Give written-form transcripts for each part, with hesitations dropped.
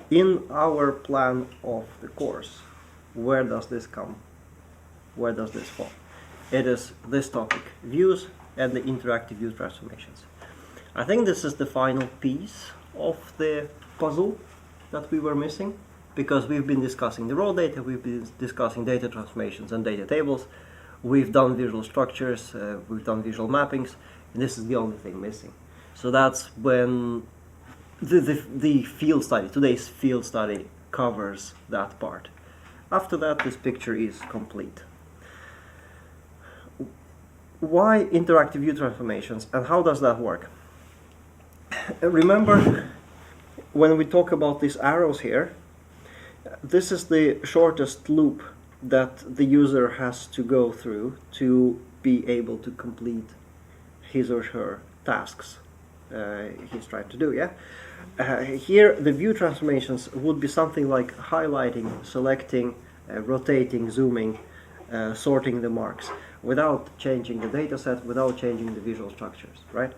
in our plan of the course, where does this come? Where does this fall? It is this topic, views and the interactive view transformations. I think this is the final piece of the puzzle that we were missing, because we've been discussing the raw data, we've been discussing data transformations and data tables, we've done visual structures, we've done visual mappings, and this is the only thing missing. So that's when the field study, today's field study, covers that part. After that, this picture is complete. Why interactive view transformations, and how does that work? Remember, when we talk about these arrows here, this is the shortest loop that the user has to go through to be able to complete his or her tasks he's trying to do, yeah? Here, the view transformations would be something like highlighting, selecting, rotating, zooming, sorting the marks, without changing the data set, without changing the visual structures, right?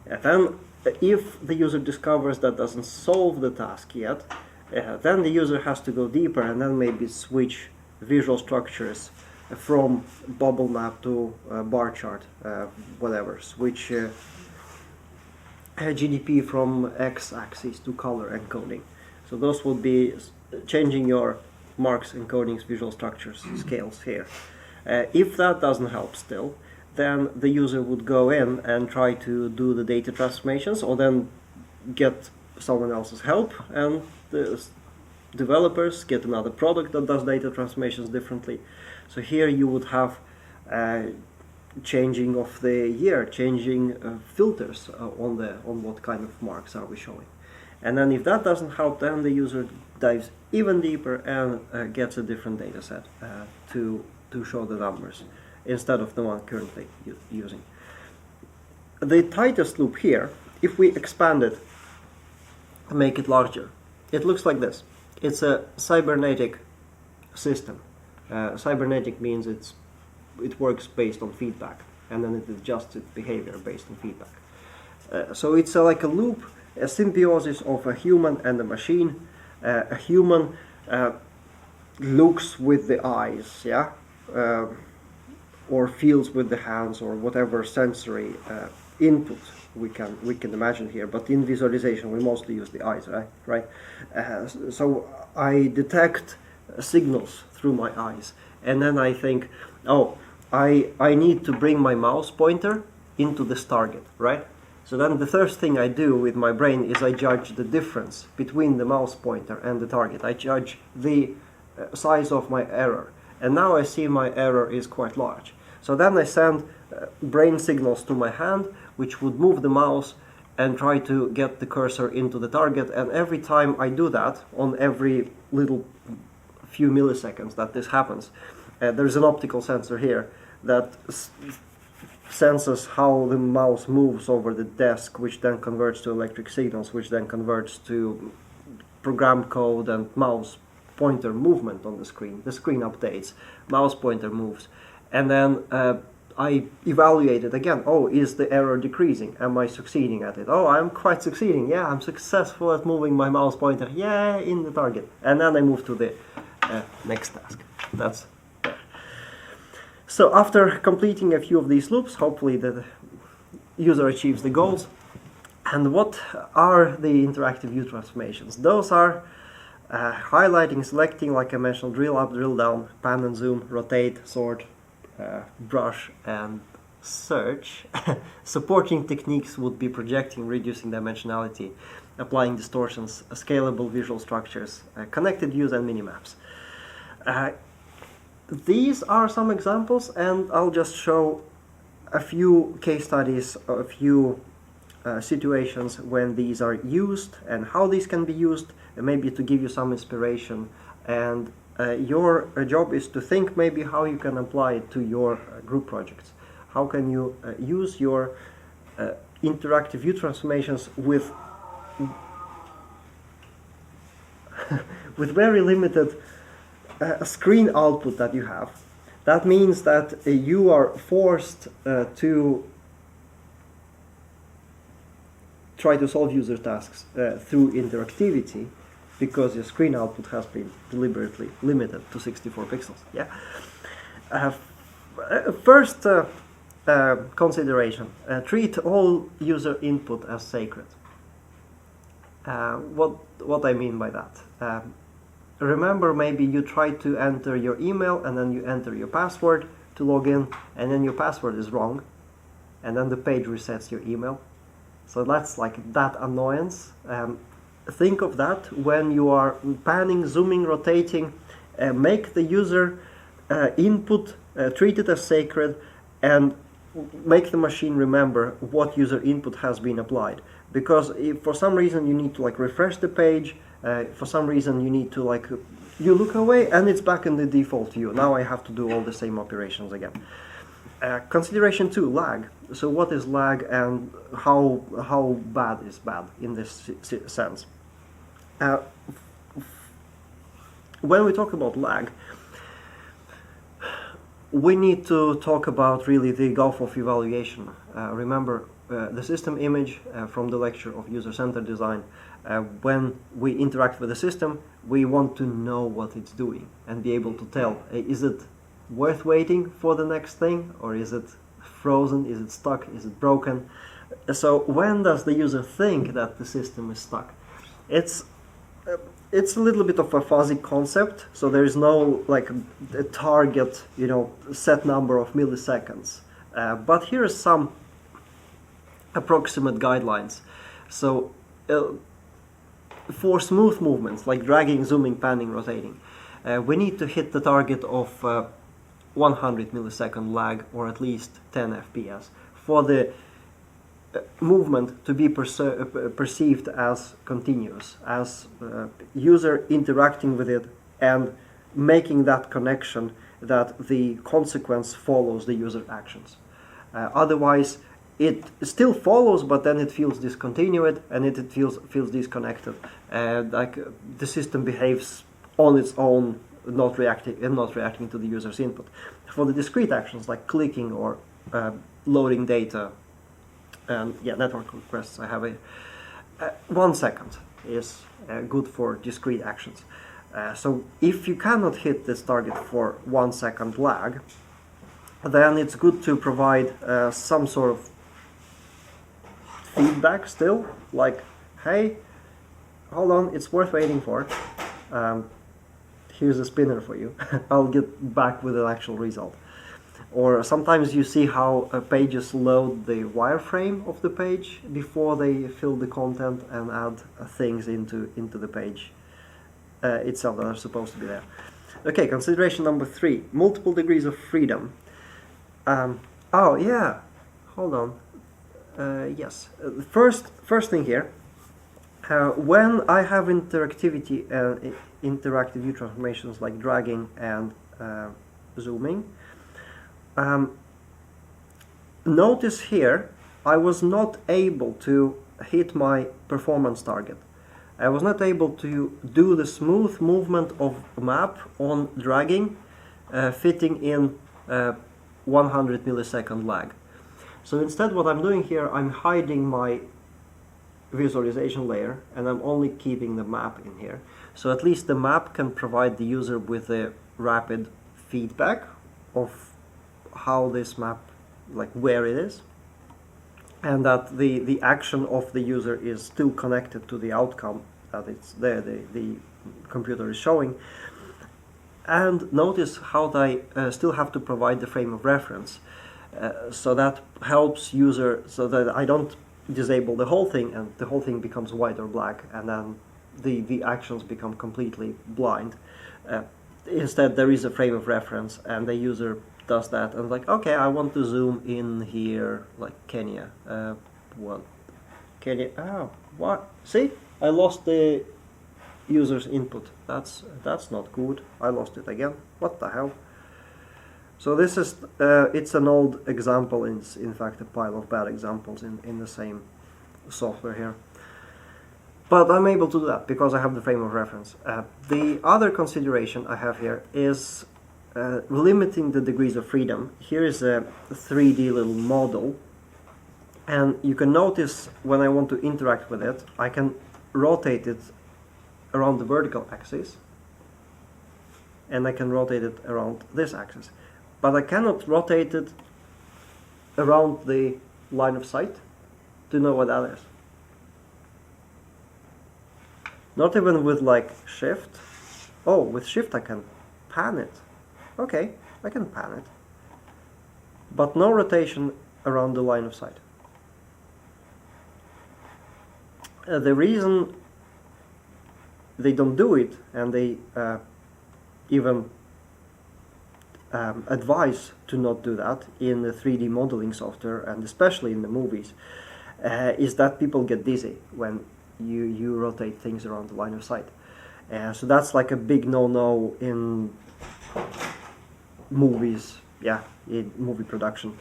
And then, if the user discovers that doesn't solve the task yet, then the user has to go deeper and then maybe switch visual structures from bubble map to bar chart, whatever, switch GDP from x-axis to color encoding. So those would be changing your marks, encodings, visual structures, scales here. If that doesn't help still, then the user would go in and try to do the data transformations, or then get someone else's help, and the developers get another product that does data transformations differently. So here you would have changing of the year, changing filters on what kind of marks are we showing. And then if that doesn't help, then the user dives even deeper and gets a different data set to show the numbers instead of the one currently using. The tightest loop here, if we expand it, make it larger, it looks like this. It's a cybernetic system. Cybernetic means it works based on feedback, and then it adjusts its behavior based on feedback. So it's like a loop, a symbiosis of a human and a machine. A human looks with the eyes, yeah, or feels with the hands, or whatever sensory input we can imagine here. But in visualization, we mostly use the eyes, right? So I detect signals through my eyes, and then I think, oh, I need to bring my mouse pointer into this target, right? So then the first thing I do with my brain is I judge the difference between the mouse pointer and the target. I judge the size of my error, and now I see my error is quite large. So then I send brain signals to my hand, which would move the mouse and try to get the cursor into the target. And every time I do that, on every little few milliseconds that this happens, there's an optical sensor here that senses how the mouse moves over the desk, which then converts to electric signals, which then converts to program code and mouse pointer movement on the screen. The screen updates, mouse pointer moves, and then I evaluate it again. Oh, is the error decreasing? Am I succeeding at it? Oh, I'm quite succeeding. Yeah, I'm successful at moving my mouse pointer. Yeah, in the target. And then I move to the next task. That's there. So after completing a few of these loops, hopefully the user achieves the goals. And what are the interactive view transformations? Those are highlighting, selecting, like I mentioned, drill up, drill down, pan and zoom, rotate, sort, brush, and search. Supporting techniques would be projecting, reducing dimensionality, applying distortions, scalable visual structures, connected views, and minimaps. These are some examples, and I'll just show a few case studies, a few situations when these are used and how these can be used, and maybe to give you some inspiration. And your job is to think maybe how you can apply it to your group projects. How can you use your interactive view transformations with with very limited screen output that you have. That means that you are forced to try to solve user tasks through interactivity, because your screen output has been deliberately limited to 64 pixels. Yeah. First consideration: treat all user input as sacred. What I mean by that? Remember, maybe you try to enter your email and then you enter your password to log in, and then your password is wrong, and then the page resets your email. So that's like that annoyance. Think of that when you are panning, zooming, rotating. Make the user input treat it as sacred, and make the machine remember what user input has been applied. Because if for some reason you need to like refresh the page, for some reason you need to like, you look away and it's back in the default view. Now I have to do all the same operations again. Consideration 2, lag. So what is lag, and how bad is bad in this sense? When we talk about lag, we need to talk about really the gulf of evaluation. Remember the system image from the lecture of user-centered design. When we interact with the system, we want to know what it's doing and be able to tell, is it worth waiting for the next thing, or is it frozen, is it stuck, is it broken? So when does the user think that the system is stuck? It's a little bit of a fuzzy concept, so there is no like a target, set number of milliseconds. But here are some approximate guidelines. So for smooth movements like dragging, zooming, panning, rotating, we need to hit the target of 100 millisecond lag, or at least 10 FPS, for the movement to be perceived as continuous, as user interacting with it and making that connection that the consequence follows the user actions. Otherwise, it still follows, but then it feels discontinued and it feels disconnected. Like the system behaves on its own, not reacting to the user's input. For the discrete actions like clicking or loading data, network requests, I have 1 second is good for discrete actions. So if you cannot hit this target for 1 second lag, then it's good to provide some sort of feedback still, like, hey, hold on, it's worth waiting for. Here's a spinner for you. I'll get back with an actual result. Or sometimes you see how pages load the wireframe of the page before they fill the content and add things into the page itself that are supposed to be there. Okay, consideration number 3, multiple degrees of freedom. Oh yeah, hold on. Yes, first thing here. When I have interactive view transformations like dragging and zooming, notice here I was not able to hit my performance target. I was not able to do the smooth movement of map on dragging, fitting in 100 millisecond lag. So instead what I'm doing here, I'm hiding my visualization layer and I'm only keeping the map in here. So at least the map can provide the user with a rapid feedback of how this map, like where it is, and that the action of the user is still connected to the outcome that it's there, the computer is showing. And notice how they still have to provide the frame of reference. So that helps user, so that I don't disable the whole thing and the whole thing becomes white or black and then the actions become completely blind. Instead there is a frame of reference and the user does that and like, okay, I want to zoom in here, like Kenya. Kenya, oh, what? See, I lost the user's input. That's not good. I lost it again. What the hell? So this is, it's an old example, in fact a pile of bad examples in the same software here. But I'm able to do that because I have the frame of reference. The other consideration I have here is limiting the degrees of freedom. Here is a 3D little model, and you can notice when I want to interact with it, I can rotate it around the vertical axis, and I can rotate it around this axis. But I cannot rotate it around the line of sight. Do you know what that is? Not even with like shift. Oh, with shift I can pan it. Okay, I can pan it. But no rotation around the line of sight. The reason they don't do it, and they even advise to not do that in the 3D modeling software, and especially in the movies, is that people get dizzy when you rotate things around the line of sight. So that's like a big no-no in movies, yeah, in movie production.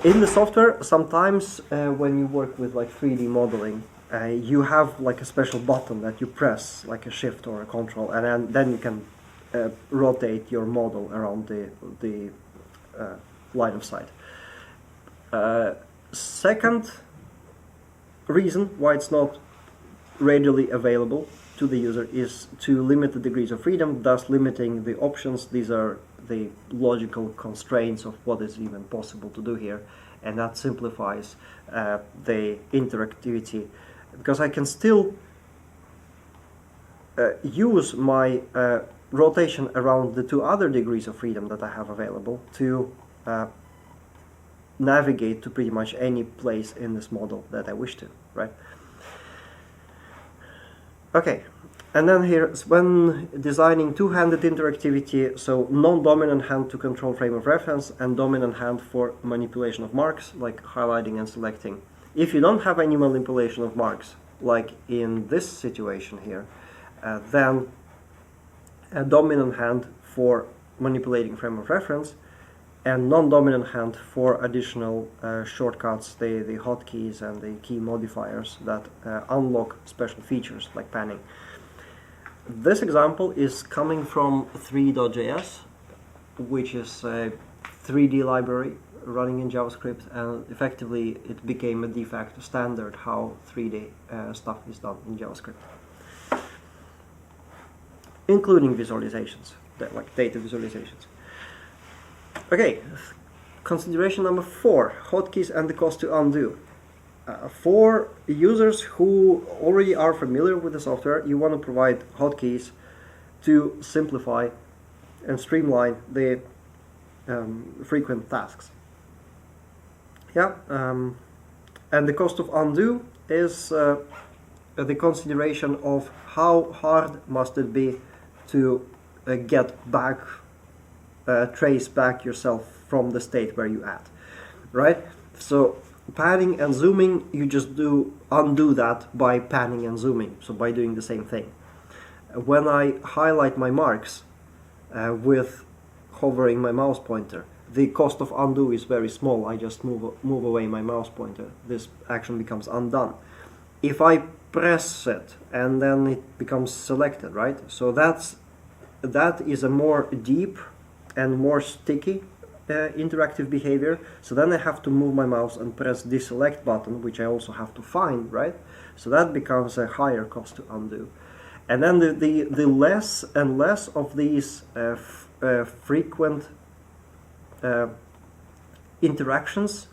In the software, sometimes when you work with like 3D modeling, you have like a special button that you press, like a shift or a control, and then you can rotate your model around the line of sight. Second reason why it's not readily available to the user is to limit the degrees of freedom, thus limiting the options. These are the logical constraints of what is even possible to do here, and that simplifies the interactivity, because I can still use my rotation around the two other degrees of freedom that I have available to navigate to pretty much any place in this model that I wish to, right? Okay, and then here, when designing two-handed interactivity, so non-dominant hand to control frame of reference and dominant hand for manipulation of marks, like highlighting and selecting. If you don't have any manipulation of marks, like in this situation here, then a dominant hand for manipulating frame of reference and non-dominant hand for additional shortcuts, the hotkeys and the key modifiers that unlock special features like panning. This example is coming from 3.js, which is a 3D library running in JavaScript, and effectively it became a de facto standard how 3D stuff is done in JavaScript, including visualizations, like data visualizations. Okay, consideration number 4, hotkeys and the cost to undo. For users who already are familiar with the software, you want to provide hotkeys to simplify and streamline the frequent tasks. Yeah, and the cost of undo is the consideration of how hard must it be to get back, trace back yourself from the state where you at, right? So panning and zooming, you just undo that by panning and zooming, so by doing the same thing. When I highlight my marks with hovering my mouse pointer, the cost of undo is very small. I just move away my mouse pointer. This action becomes undone. If I press it and then it becomes selected, right? So that is a more deep and more sticky interactive behavior. So then I have to move my mouse and press the select button, which I also have to find, right? So that becomes a higher cost to undo. And then the less and less of these frequent interactions,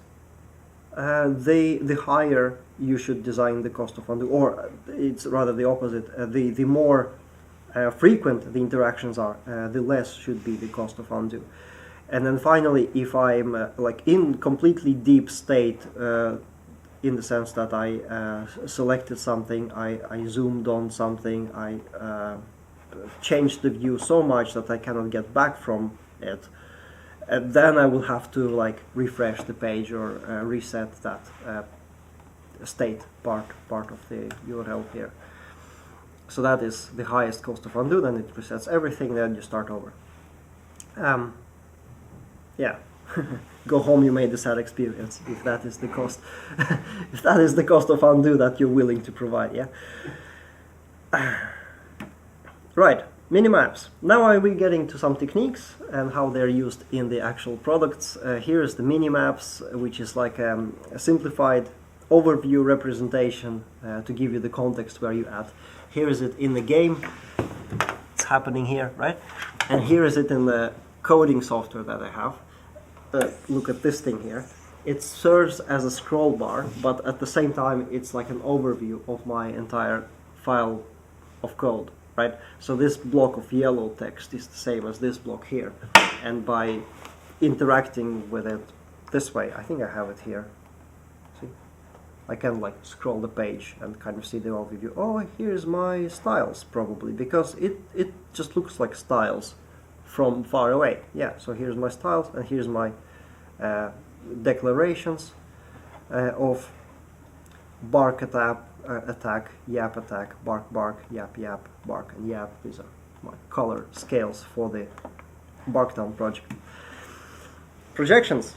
the higher you should design the cost of undo, or it's rather the opposite. The more frequent the interactions are, the less should be the cost of undo. And then finally, if I'm like in completely deep state, in the sense that I selected something, I zoomed on something, I changed the view so much that I cannot get back from it, then I will have to like refresh the page or reset that state part of the URL here. So that is the highest cost of undo. Then it resets everything, then you start over. Yeah, go home, you made a sad experience, if that is the cost. If that is the cost of undo that you're willing to provide, yeah. Right, minimaps. Now I will get into some techniques and how they're used in the actual products. Here is the minimaps, which is like a simplified overview representation to give you the context where you're at. Here is it in the game. It's happening here, right? And here is it in the coding software that I have. Look at this thing here. It serves as a scroll bar, but at the same time it's like an overview of my entire file of code, right? So this block of yellow text is the same as this block here, and by interacting with it this way, I think I have it here. See, I can like scroll the page and kind of see the overview. Oh, here's my styles, probably, because it just looks like styles from far away. Yeah, so here's my styles, and here's my declarations of bark attack, yap attack, bark bark, yap yap, bark and yap. These are my color scales for the Barktown project. Projections.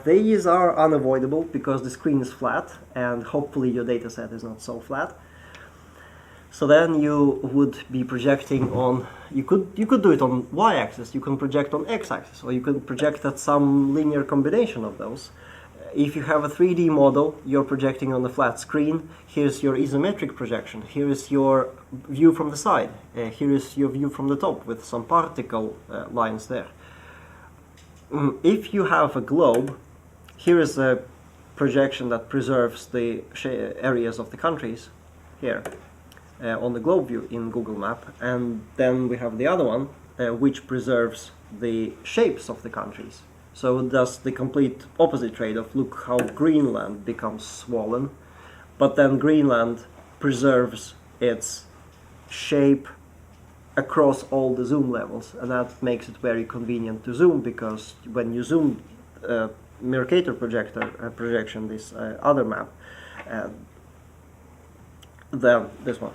These are unavoidable because the screen is flat, and hopefully your data set is not so flat. So then you would be projecting on, you could do it on y-axis, you can project on x-axis, or you can project at some linear combination of those. If you have a 3D model, you're projecting on the flat screen. Here's your isometric projection. Here is your view from the side. Here is your view from the top with some particle lines there. If you have a globe, here is a projection that preserves the areas of the countries here. On the globe view in Google Map, and then we have the other one which preserves the shapes of the countries. So it does the complete opposite trade of look how Greenland becomes swollen, but then Greenland preserves its shape across all the zoom levels, and that makes it very convenient to zoom, because when you zoom Mercator projection, this other map, this one,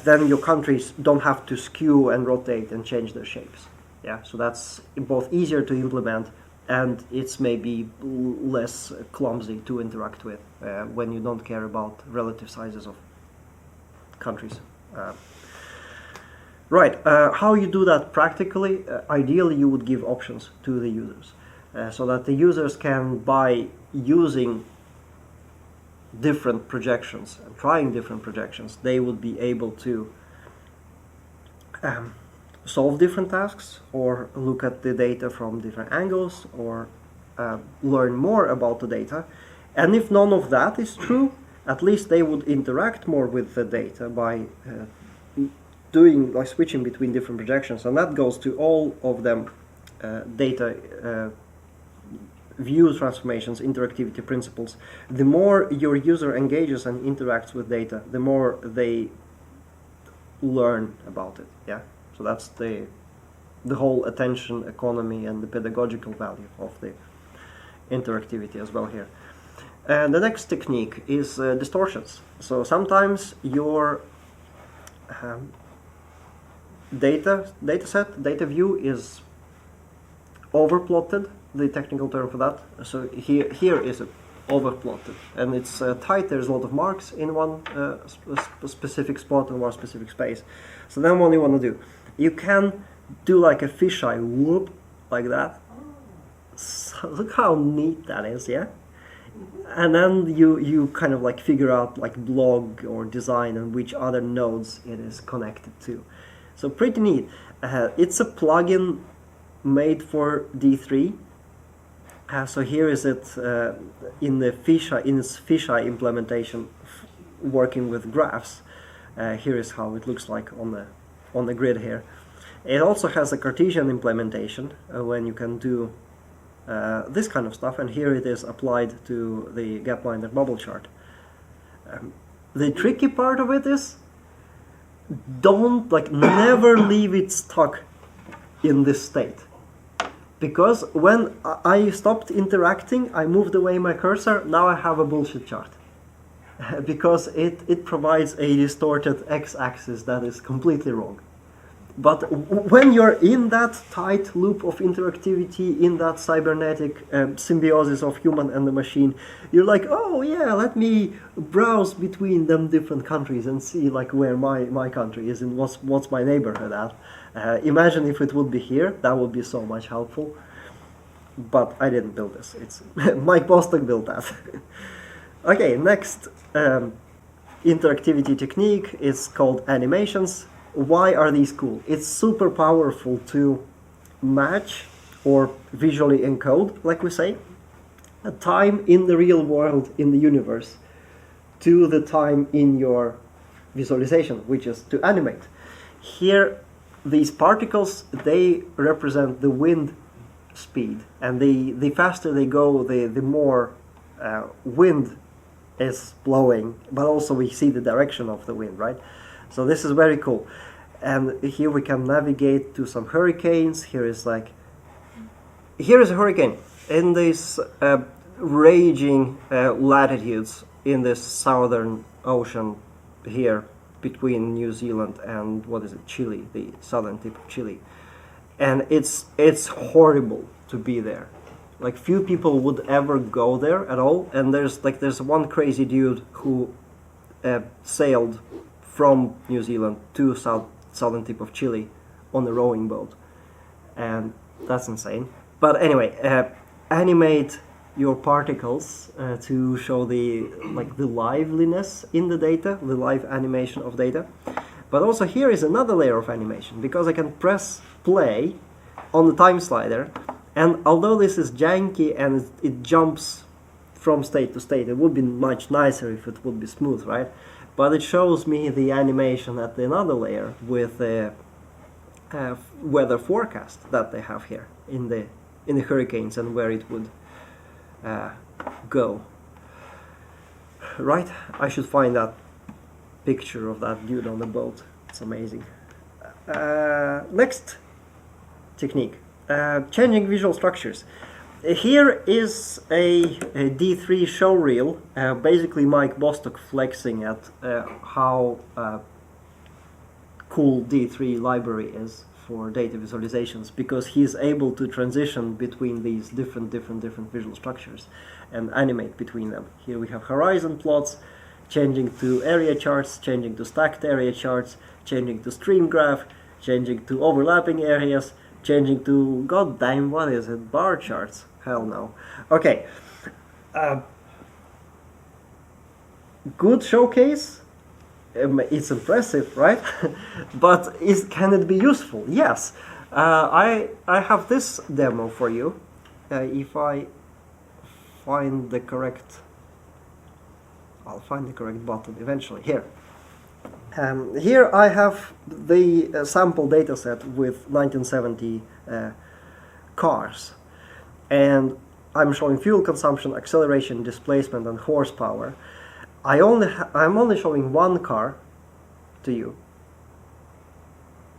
then your countries don't have to skew and rotate and change their shapes. Yeah, so that's both easier to implement, and it's maybe less clumsy to interact with when you don't care about relative sizes of countries. Right, how you do that practically? Ideally you would give options to the users so that the users can, by using different projections and trying different projections, they would be able to solve different tasks, or look at the data from different angles, or learn more about the data. And if none of that is true, at least they would interact more with the data by switching between different projections, and that goes to all of them. Data view transformations, interactivity principles. The more your user engages and interacts with data, the more they learn about it. Yeah, so that's the whole attention economy and the pedagogical value of the interactivity as well here. And the next technique is distortions. So sometimes your data view is overplotted, the technical term for that. So here is it overplotted, and it's tight. There's a lot of marks in one specific spot in one specific space. So then what you want to do, you can do like a fisheye whoop like that. So look how neat that is, yeah? And then you kind of like figure out like blog or design and which other nodes it is connected to. So pretty neat. It's a plugin made for D3. So here is it in its fisheye implementation, working with graphs. Here is how it looks like on the grid here. It also has a Cartesian implementation when you can do this kind of stuff, and here it is applied to the Gapminder bubble chart. The tricky part of it is never leave it stuck in this state. Because when I stopped interacting, I moved away my cursor, now I have a bullshit chart. Because it provides a distorted x-axis that is completely wrong. But when you're in that tight loop of interactivity, in that cybernetic symbiosis of human and the machine, you're like, oh yeah, let me browse between them different countries and see like where my country is and what's my neighborhood at. Imagine if it would be here, that would be so much helpful. But I didn't build this. It's Mike Bostock built that. Okay, next interactivity technique. It's called animations. Why are these cool? It's super powerful to match or visually encode, like we say, a time in the real world, in the universe, to the time in your visualization, which is to animate. Here, these particles, they represent the wind speed, and the faster they go, the more wind is blowing, but also we see the direction of the wind, right? So this is very cool. And here we can navigate to some hurricanes. Here is a hurricane in these raging latitudes in this southern ocean here between New Zealand and Chile, the southern tip of Chile. And it's horrible to be there. Like few people would ever go there at all. And there's one crazy dude who sailed from New Zealand to southern tip of Chile on a rowing boat, and that's insane. But anyway, animate your particles to show the liveliness in the data, the live animation of data. But also here is another layer of animation, because I can press play on the time slider, and although this is janky and it jumps from state to state, it would be much nicer if it would be smooth, right? But it shows me the animation at another layer with the weather forecast that they have here in the hurricanes and where it would go. Right? I should find that picture of that dude on the boat. It's amazing. Next technique, changing visual structures. Here is a D3 showreel, basically Mike Bostock flexing at how cool D3 library is for data visualizations, because he's able to transition between these different visual structures and animate between them. Here we have horizon plots, changing to area charts, changing to stacked area charts, changing to stream graph, changing to overlapping areas, changing to, goddamn, what is it, bar charts? Hell no. Okay. Good showcase. It's impressive, right? But can it be useful? Yes. I have this demo for you. If I find the correct... I'll find the correct button eventually. Here. Here I have the sample dataset with 1970 cars. And I'm showing fuel consumption, acceleration, displacement, and horsepower. I'm only showing one car to you,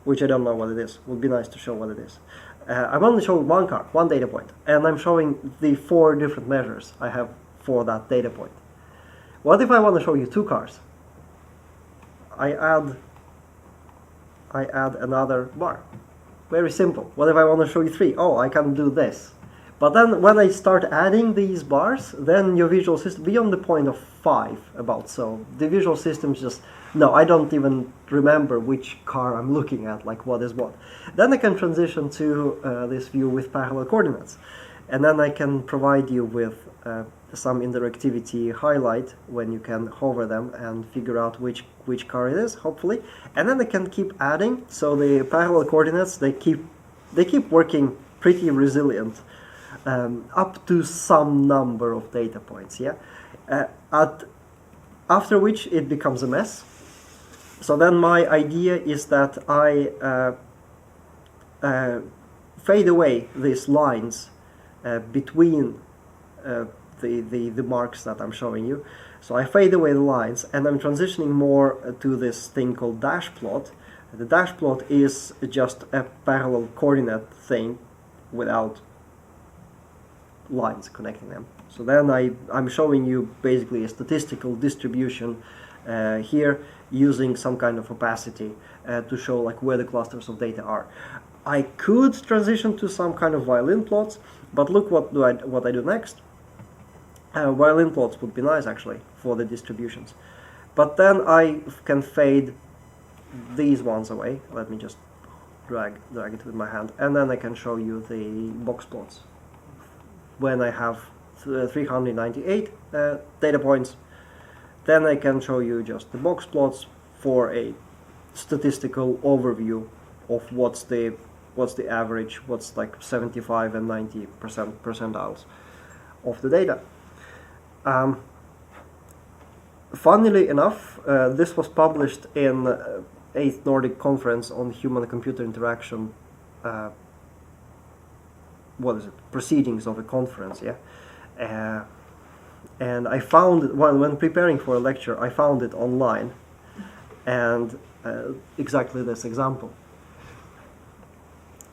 which I don't know what it is. Would be nice to show what it is. I'm only showing one car, one data point, and I'm showing the 4 different measures I have for that data point. What if I want to show you 2 cars? I add another bar. Very simple. What if I want to show you 3? Oh, I can do this. But then when I start adding these bars, then your visual system, beyond the point of 5 about so, the visual system just, no, I don't even remember which car I'm looking at, like what is what. Then I can transition to this view with parallel coordinates. And then I can provide you with some interactivity highlight when you can hover them and figure out which car it is, hopefully. And then I can keep adding, so the parallel coordinates, they keep working pretty resilient. Up to some number of data points, yeah? After which it becomes a mess. So then my idea is that I fade away these lines between the marks that I'm showing you. So I fade away the lines, and I'm transitioning more to this thing called dash plot. The dash plot is just a parallel coordinate thing without lines connecting them. So then I'm showing you basically a statistical distribution here using some kind of opacity to show like where the clusters of data are. I could transition to some kind of violin plots, but look what I do next. Violin plots would be nice actually for the distributions. But then I can fade these ones away. Let me just drag it with my hand, and then I can show you the box plots when I have 398 data points then I can show you just the box plots for a statistical overview of what's the average, what's like 75 and 90% percentiles of the data. Funnily enough, this was published in 8th Nordic Conference on Human-Computer Interaction. What is it? Proceedings of a conference, yeah. And I found it, when preparing for a lecture, I found it online, and exactly this example.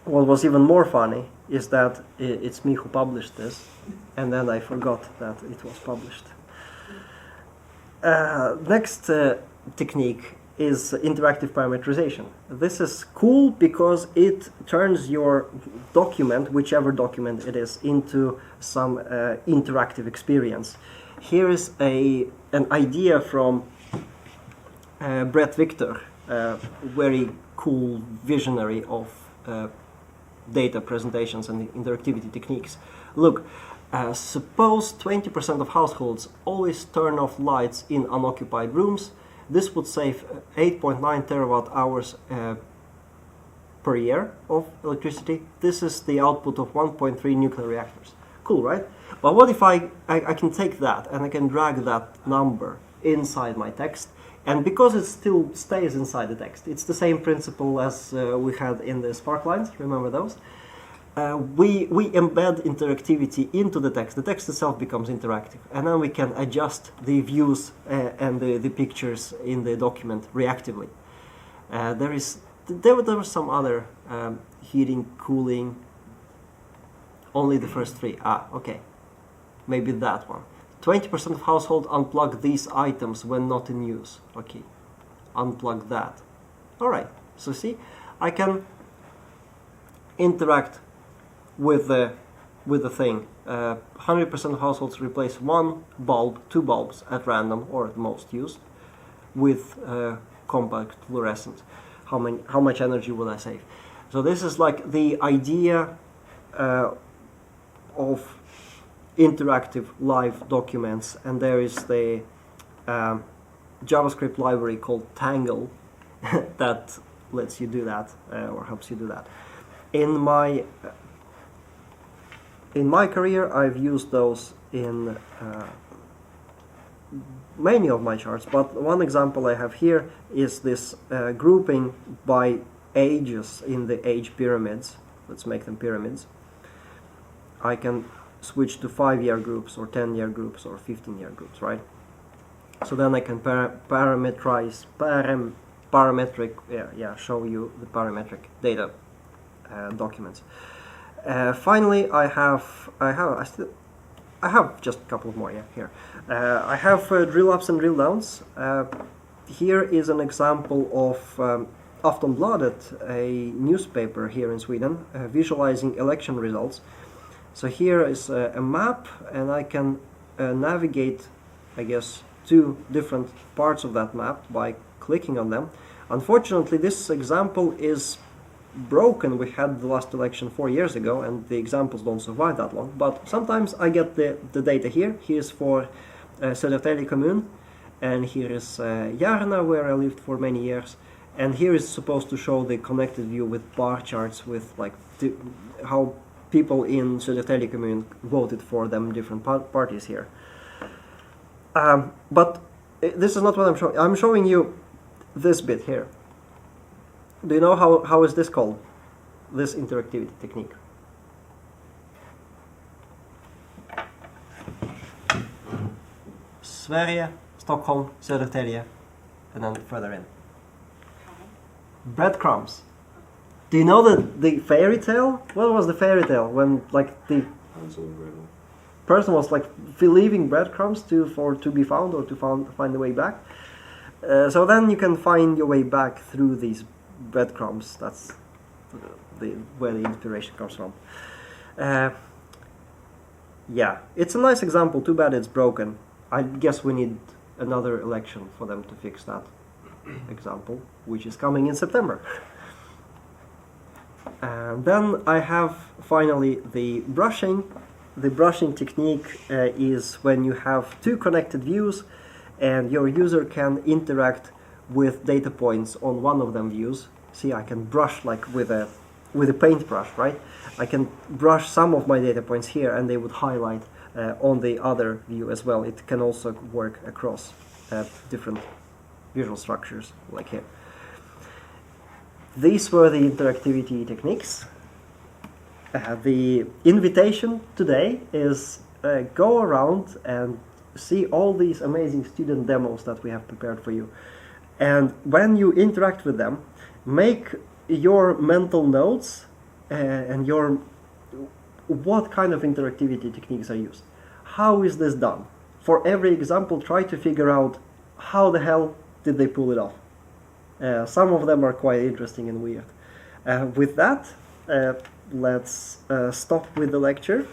What was even more funny is that it's me who published this, and then I forgot that it was published. Next technique is interactive parameterization. This is cool because it turns your document, whichever document it is, into some interactive experience. Here is an idea from Brett Victor, very cool visionary of data presentations and interactivity techniques. Look, suppose 20% of households always turn off lights in unoccupied rooms. This would save 8.9 terawatt hours per year of electricity. This is the output of 1.3 nuclear reactors. Cool, right? But what if I can take that and I can drag that number inside my text, and because it still stays inside the text, it's the same principle as we had in the Spark lines, remember those? We embed interactivity into the text. The text itself becomes interactive, and then we can adjust the views and the pictures in the document reactively. There were some other heating, cooling, only the first three. Okay, maybe that one. 20% of households unplug these items when not in use. Okay, unplug that. All right, so see, I can interact with the thing. 100% of households replace one bulb, two bulbs at random, or at most used, with compact fluorescent. How much energy will I save? So this is like the idea of interactive live documents, and there is the JavaScript library called Tangle that lets you do that, or helps you do that. In my career, I've used those in many of my charts, but one example I have here is this grouping by ages in the age pyramids. Let's make them pyramids. I can switch to 5-year groups or 10-year groups or 15-year groups, right? So then I can parametrize, show you the parametric data documents. Finally, I have just a couple of more here. I have drill ups and drill downs. Here is an example of Aftonbladet, a newspaper here in Sweden, visualizing election results. So here is a map, and I can navigate, I guess, two different parts of that map by clicking on them. Unfortunately, this example is broken. We had the last election 4 years ago, and the examples don't survive that long. But sometimes I get the data here. Here's for Södertälje Kommun, and here is Järna, where I lived for many years. And here is supposed to show the connected view with bar charts with like how people in Södertälje Kommun voted for them different parties here. But this is not what I'm showing. I'm showing you this bit here. Do you know how is this called? This interactivity technique. Sverige, Stockholm, Södertälje, and then further in. Breadcrumbs. Do you know the fairy tale? What was the fairy tale when like the person was like leaving breadcrumbs to be found or to find the way back? So then you can find your way back through these breadcrumbs. That's where the inspiration comes from. Yeah, it's a nice example. Too bad it's broken. I guess we need another election for them to fix that example, which is coming in September. And then I have finally the brushing. The brushing technique is when you have two connected views and your user can interact with data points on one of them views. See, I can brush like with a paintbrush, right? I can brush some of my data points here and they would highlight on the other view as well. It can also work across different visual structures like here. These were the interactivity techniques. The invitation today is go around and see all these amazing student demos that we have prepared for you. And when you interact with them, make your mental notes and what kind of interactivity techniques are used. How is this done? For every example, try to figure out how the hell did they pull it off. Some of them are quite interesting and weird. With that, let's stop with the lecture.